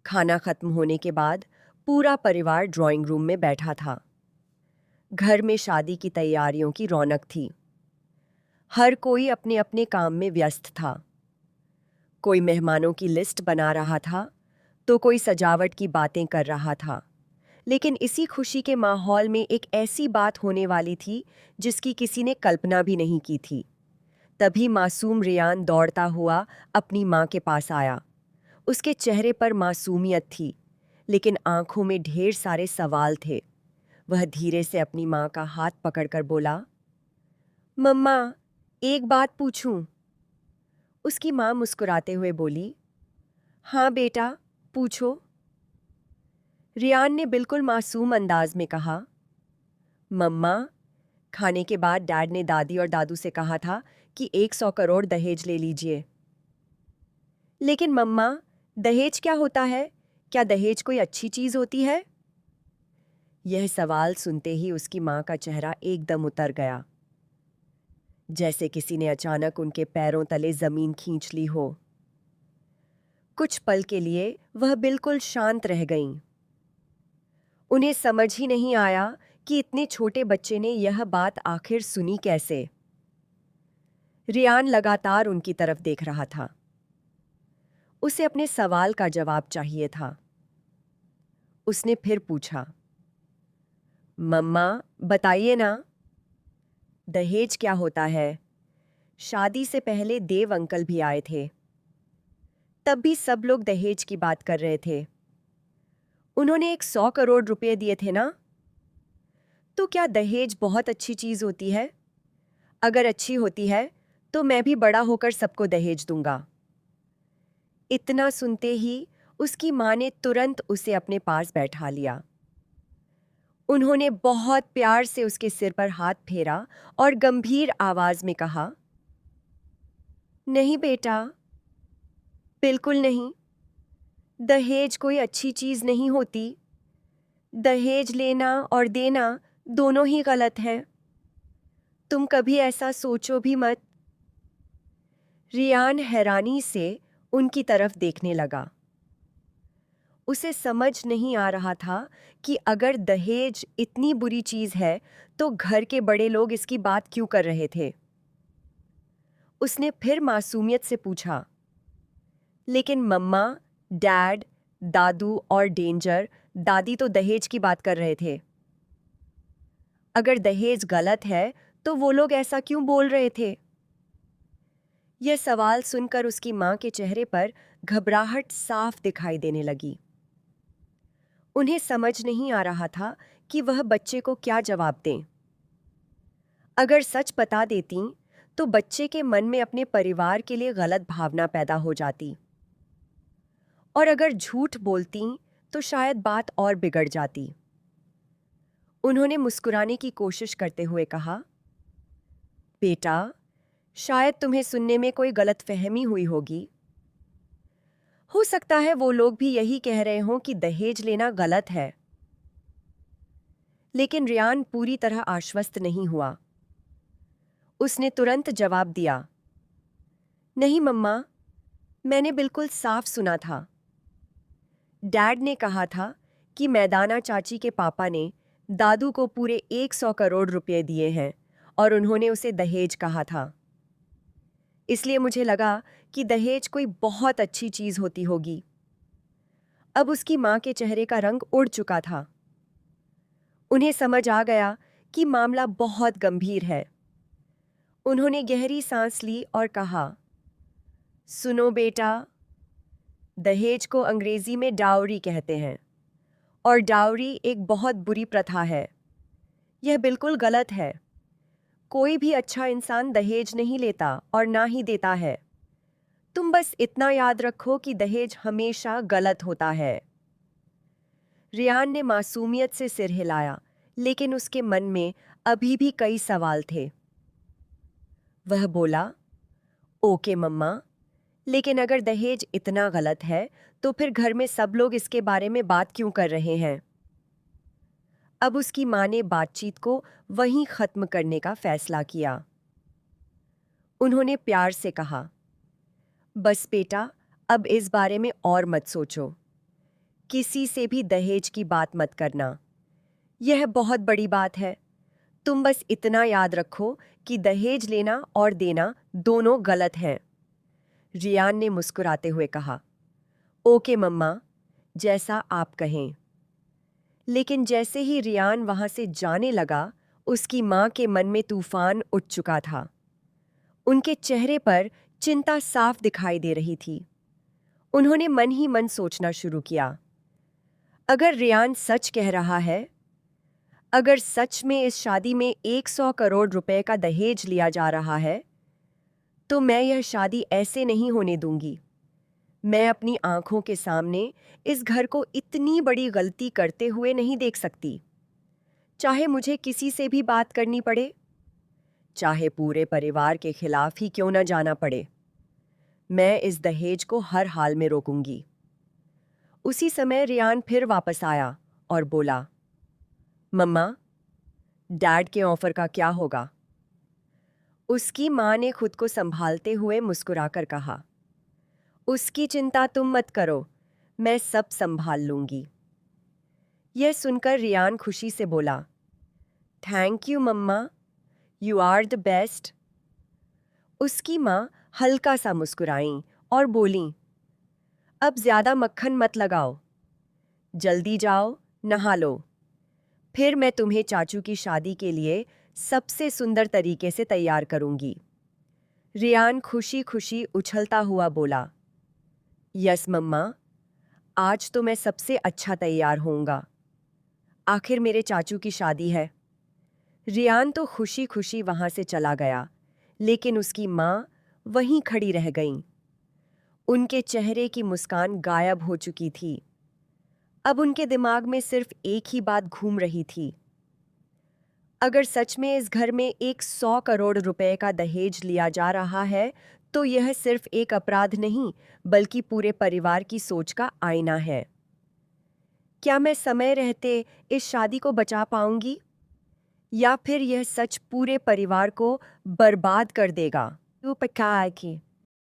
खाना खत्म होने के बाद पूरा परिवार ड्राइंग रूम में बैठा था। घर में शादी की तैयारियों की रौनक थी। हर कोई अपने अपने काम में व्यस्त था। कोई मेहमानों की लिस्ट बना रहा था तो कोई सजावट की बातें कर रहा था। लेकिन इसी खुशी के माहौल में एक ऐसी बात होने वाली थी जिसकी किसी ने कल्पना भी नहीं की थी। तभी मासूम रियान दौड़ता हुआ अपनी माँ के पास आया। उसके चेहरे पर मासूमियत थी, लेकिन आंखों में ढेर सारे सवाल थे। वह धीरे से अपनी माँ का हाथ पकड़कर बोला, मम्मा, एक बात पूछूं? उसकी माँ मुस्कुराते हुए बोली, हाँ बेटा, पूछो। रियान ने बिल्कुल मासूम अंदाज में कहा, मम्मा, खाने के बाद डैड ने दादी और दादू से कहा था कि 100 करोड़ दहेज ले लीजिए। लेकिन मम्मा, दहेज क्या होता है? क्या दहेज कोई अच्छी चीज होती है? यह सवाल सुनते ही उसकी माँ का चेहरा एकदम उतर गया, जैसे किसी ने अचानक उनके पैरों तले जमीन खींच ली हो। कुछ पल के लिए वह बिल्कुल शांत रह गईं। उन्हें समझ ही नहीं आया कि इतने छोटे बच्चे ने यह बात आखिर सुनी कैसे। रियान लगातार उनकी तरफ देख रहा था। उसे अपने सवाल का जवाब चाहिए था। उसने फिर पूछा, मम्मा, बताइए ना, दहेज क्या होता है? शादी से पहले देव अंकल भी आए थे। तब भी सब लोग दहेज की बात कर रहे थे। उन्होंने 100 करोड़ रुपए दिए थे ना? तो क्या दहेज बहुत अच्छी चीज होती है? अगर अच्छी होती है तो मैं भी बड़ा होकर सबको दहेज दूंगा। इतना सुनते ही उसकी माँ ने तुरंत उसे अपने पास बैठा लिया। उन्होंने बहुत प्यार से उसके सिर पर हाथ फेरा और गंभीर आवाज में कहा, नहीं बेटा, बिल्कुल नहीं। दहेज कोई अच्छी चीज नहीं होती। दहेज लेना और देना दोनों ही गलत है। तुम कभी ऐसा सोचो भी मत। रियान हैरानी से उनकी तरफ देखने लगा। उसे समझ नहीं आ रहा था कि अगर दहेज इतनी बुरी चीज है तो घर के बड़े लोग इसकी बात क्यों कर रहे थे। उसने फिर मासूमियत से पूछा, लेकिन मम्मा, डैड, दादू और डेंजर दादी तो दहेज की बात कर रहे थे। अगर दहेज गलत है तो वो लोग ऐसा क्यों बोल रहे थे? यह सवाल सुनकर उसकी माँ के चेहरे पर घबराहट साफ दिखाई देने लगी। उन्हें समझ नहीं आ रहा था कि वह बच्चे को क्या जवाब दें। अगर सच बता देती तो बच्चे के मन में अपने परिवार के लिए गलत भावना पैदा हो जाती, और अगर झूठ बोलती तो शायद बात और बिगड़ जाती। उन्होंने मुस्कुराने की कोशिश करते हुए कहा, बेटा, शायद तुम्हें सुनने में कोई गलतफहमी हुई होगी। हो सकता है वो लोग भी यही कह रहे हों कि दहेज लेना गलत है। लेकिन रियान पूरी तरह आश्वस्त नहीं हुआ। उसने तुरंत जवाब दिया, नहीं मम्मा, मैंने बिल्कुल साफ सुना था। डैड ने कहा था कि मैदाना चाची के पापा ने दादू को पूरे 100 करोड़ रुपए दिए हैं और उन्होंने उसे दहेज कहा था। इसलिए मुझे लगा कि दहेज कोई बहुत अच्छी चीज होती होगी। अब उसकी माँ के चेहरे का रंग उड़ चुका था। उन्हें समझ आ गया कि मामला बहुत गंभीर है। उन्होंने गहरी सांस ली और कहा, सुनो बेटा, दहेज को अंग्रेजी में डाउरी कहते हैं और डाउरी एक बहुत बुरी प्रथा है। यह बिल्कुल गलत है। कोई भी अच्छा इंसान दहेज नहीं लेता और ना ही देता है। तुम बस इतना याद रखो कि दहेज हमेशा गलत होता है। रियान ने मासूमियत से सिर हिलाया, लेकिन उसके मन में अभी भी कई सवाल थे। वह बोला, ओके मम्मा, लेकिन अगर दहेज इतना गलत है तो फिर घर में सब लोग इसके बारे में बात क्यों कर रहे हैं? अब उसकी माँ ने बातचीत को वहीं खत्म करने का फैसला किया। उन्होंने प्यार से कहा, बस बेटा, अब इस बारे में और मत सोचो। किसी से भी दहेज की बात मत करना। यह बहुत बड़ी बात है। तुम बस इतना याद रखो कि दहेज लेना और देना दोनों गलत हैं। रियान ने मुस्कुराते हुए कहा, ओके मम्मा, जैसा आप कहें। लेकिन जैसे ही रियान वहां से जाने लगा, उसकी मां के मन में तूफान उठ चुका था। उनके चेहरे पर चिंता साफ दिखाई दे रही थी। उन्होंने मन ही मन सोचना शुरू किया, अगर रियान सच कह रहा है, अगर सच में इस शादी में 100 करोड़ रुपए का दहेज लिया जा रहा है, तो मैं यह शादी ऐसे नहीं होने दूंगी। मैं अपनी आंखों के सामने इस घर को इतनी बड़ी गलती करते हुए नहीं देख सकती। चाहे मुझे किसी से भी बात करनी पड़े, चाहे पूरे परिवार के खिलाफ ही क्यों न जाना पड़े, मैं इस दहेज को हर हाल में रोकूंगी। उसी समय रियान फिर वापस आया और बोला, मम्मा, डैड के ऑफर का क्या होगा? उसकी मां ने खुद को संभालते हुए मुस्कुराकर कहा, उसकी चिंता तुम मत करो, मैं सब संभाल लूंगी। यह सुनकर रियान खुशी से बोला, thank you mamma, you are the best. उसकी मां हल्का सा मुस्कुराईं और बोलीं, अब ज्यादा मक्खन मत लगाओ, जल्दी जाओ, नहा लो, फिर मैं तुम्हें चाचू की शादी के लिए सबसे सुंदर तरीके से तैयार करूंगी। रियान खुशी खुशी उछलता हुआ बोला, यस मम्मा, आज तो मैं सबसे अच्छा तैयार होऊंगा। आखिर मेरे चाचू की शादी है। रियान तो खुशी खुशी वहां से चला गया, लेकिन उसकी मां वहीं खड़ी रह गईं। उनके चेहरे की मुस्कान गायब हो चुकी थी। अब उनके दिमाग में सिर्फ एक ही बात घूम रही थी, अगर सच में इस घर में 100 करोड़ रुपए का दहेज लिया जा रहा है, तो यह सिर्फ एक अपराध नहीं, बल्कि पूरे परिवार की सोच का आईना है। क्या मैं समय रहते इस शादी को बचा पाऊंगी, या फिर यह सच पूरे परिवार को बर्बाद कर देगा?